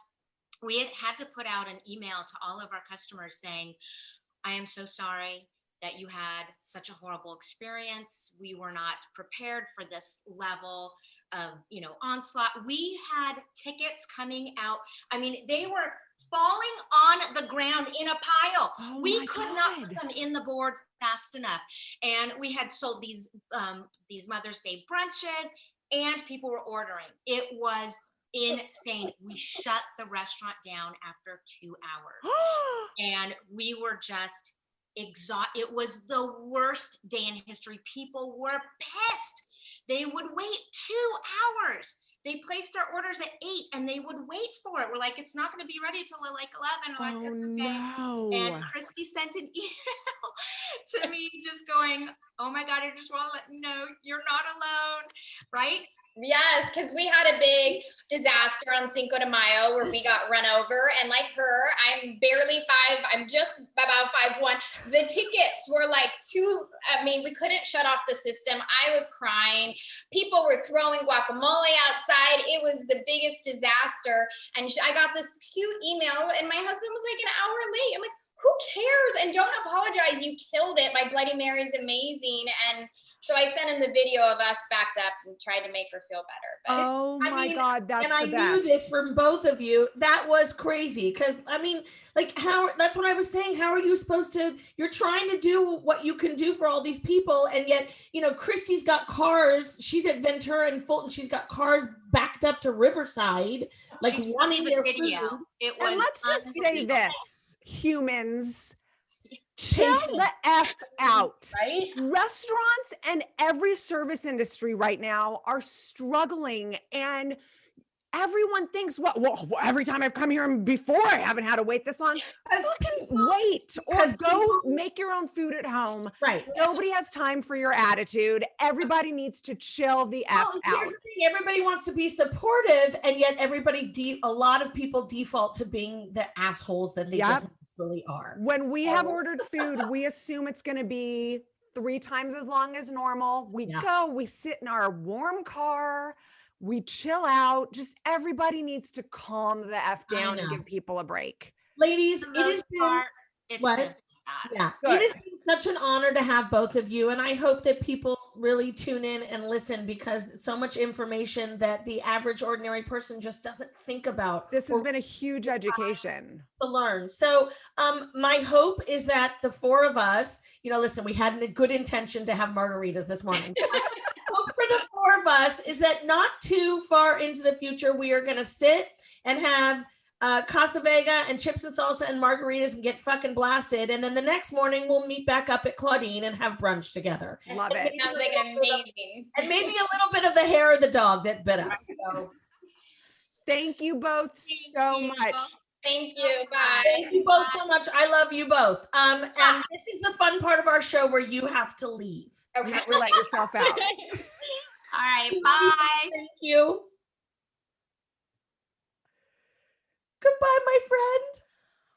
we had to put out an email to all of our customers saying, I am so sorry that you had such a horrible experience. We were not prepared for this level of, onslaught. We had tickets coming out. I mean, they were falling on the ground in a pile. Oh We could not put them in the board fast enough. And we had sold these Mother's Day brunches, and people were ordering. It was insane. We shut the restaurant down after 2 hours. And we were just exhausted. It was the worst day in history. People were pissed. They would wait 2 hours. They placed their orders at 8 and they would wait for it. We're like, it's not going to be ready till like 11. We're like, it's okay. No. And Christy sent an email to me just going, oh my God, I just want to let you know you're not alone, right? yes, because we had a big disaster on Cinco de Mayo where we got run over, and like her, I'm barely 5. I'm just about 5'1". The tickets were like we couldn't shut off the system. I was crying. People were throwing guacamole outside. It was the biggest disaster. And I got this cute email, and my husband was like an hour late. I'm like, who cares? And don't apologize. You killed it. My Bloody Mary is amazing. And So I sent him the video of us backed up and tried to make her feel better. But Oh my God, that's and I the best. knew this from both of you. That was crazy. Because I mean, like that's what I was saying. How are you supposed to, you're trying to do what you can do for all these people. And yet, Christy's got cars. She's at Ventura and Fulton. She's got cars backed up to Riverside. Like She sent me wanting the their video. food. It was And let's just say unbelievable. this, humans, chill Patient. the F out. Right? Restaurants and every service industry right now are struggling, and everyone thinks, well, every time I've come here before, I haven't had to wait this long. Fucking wait, or go make your own food at home. Right. Nobody has time for your attitude. Everybody needs to chill the F Well, out. here's the thing. Everybody wants to be supportive, and yet a lot of people default to being the assholes that they just really are. When we have ordered food, we assume it's going to be 3 times as long as normal. We go, we sit in our warm car, we chill out. Just everybody needs to calm the F down and give people a break. Ladies, For it the has most been part, it's what? been that. It has been such an honor to have both of you, and I hope that people really tune in and listen, because so much information that the average ordinary person just doesn't think about. This has been a huge education to learn. So my hope is that the 4 of us, listen, we had a good intention to have margaritas this morning. Hope for the 4 of us is that not too far into the future, we are going to sit and have Casa Vega and chips and salsa and margaritas and get fucking blasted. And then the next morning we'll meet back up at Claudine and have brunch together. Love it. sounds like amazing. And maybe a little bit of the hair of the dog that bit us. So. Thank you both so much. Thank you. Bye. Thank you both so much. I love you both. And this is the fun part of our show where you have to leave. Okay. You have to let yourself out. All right, bye. Thank you. Goodbye, my friend.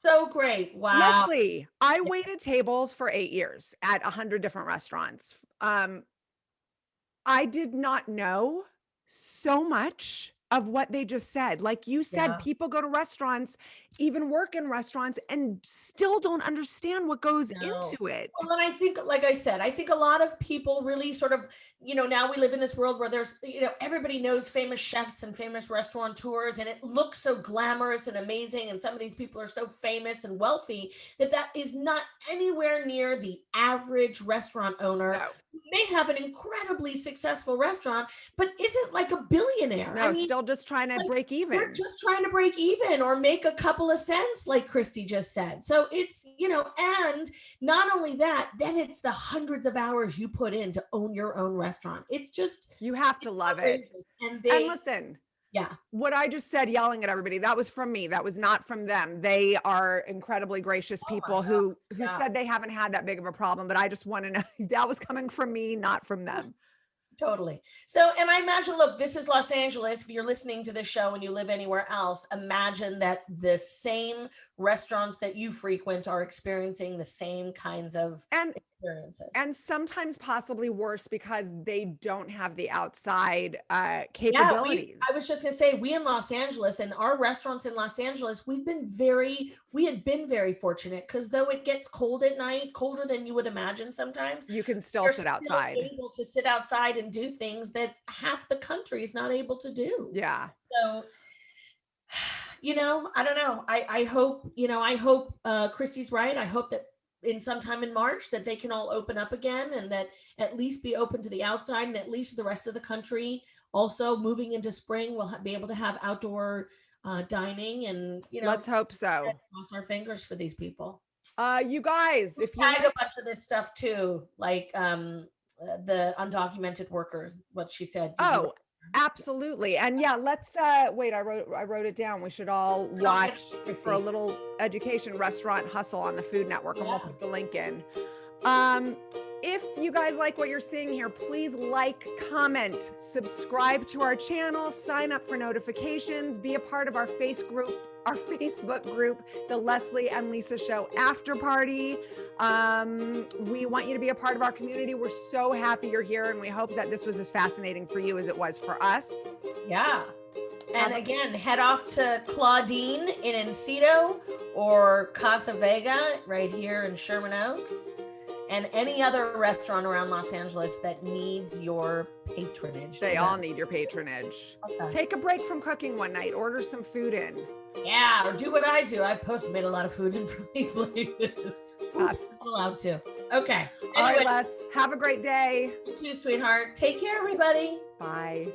So great. Wow. Lesley, I waited tables for 8 years at 100 different restaurants. I did not know so much of what they just said. Like you said, people go to restaurants, even work in restaurants, and still don't understand what goes into it. Well, and I think, like I said, I think a lot of people really sort of, now we live in this world where there's, everybody knows famous chefs and famous restaurateurs, and it looks so glamorous and amazing. And some of these people are so famous and wealthy that is not anywhere near the average restaurant owner. No. Who may have an incredibly successful restaurant, but isn't like a billionaire. No, still just trying to break even. We're just trying to break even or make a couple of cents, like Christy just said. So it's, and not only that, then it's the hundreds of hours you put in to own your own restaurant. It's just, you have to love it. And listen, what I just said, yelling at everybody, that was from me. That was not from them. They are incredibly gracious people who said they haven't had that big of a problem, but I just want to know that was coming from me, not from them. Totally. So, and I imagine, look, this is Los Angeles. If you're listening to this show and you live anywhere else, imagine that the same restaurants that you frequent are experiencing the same kinds of experiences. And sometimes possibly worse because they don't have the outside capabilities. I was just going to say, we in Los Angeles and our restaurants in Los Angeles, we had been very fortunate, because though it gets cold at night, colder than you would imagine sometimes, you can still sit outside. Able to sit outside and do things that half the country is not able to do. Yeah. So, I don't know. I hope Christy's right. I hope that sometime in March that they can all open up again, and that at least be open to the outside, and at least the rest of the country also moving into spring will be able to have outdoor dining, and let's hope so. Cross our fingers for these people. You guys, if you tag a bunch of this stuff too, like the undocumented workers, what she said. Oh, absolutely. And let's wait, I wrote it down. We should all watch for a little education, Restaurant Hustle on the Food Network, and we'll put the link in. If you guys like what you're seeing here, please like, comment, subscribe to our channel, sign up for notifications, be a part of our Facebook group, the Lesley and Lisa Show After Party. We want you to be a part of our community. We're so happy you're here, and we hope that this was as fascinating for you as it was for us. Yeah. And again, head off to Claudine in Encino or Casa Vega right here in Sherman Oaks. and any other restaurant around Los Angeles that needs your patronage. They all need your patronage. Okay. Take a break from cooking one night. Order some food in. Yeah, or do what I do. I made a lot of food in from these places. I'm allowed to. Okay. All right, Les. Have a great day. You too, sweetheart. Take care, everybody. Bye.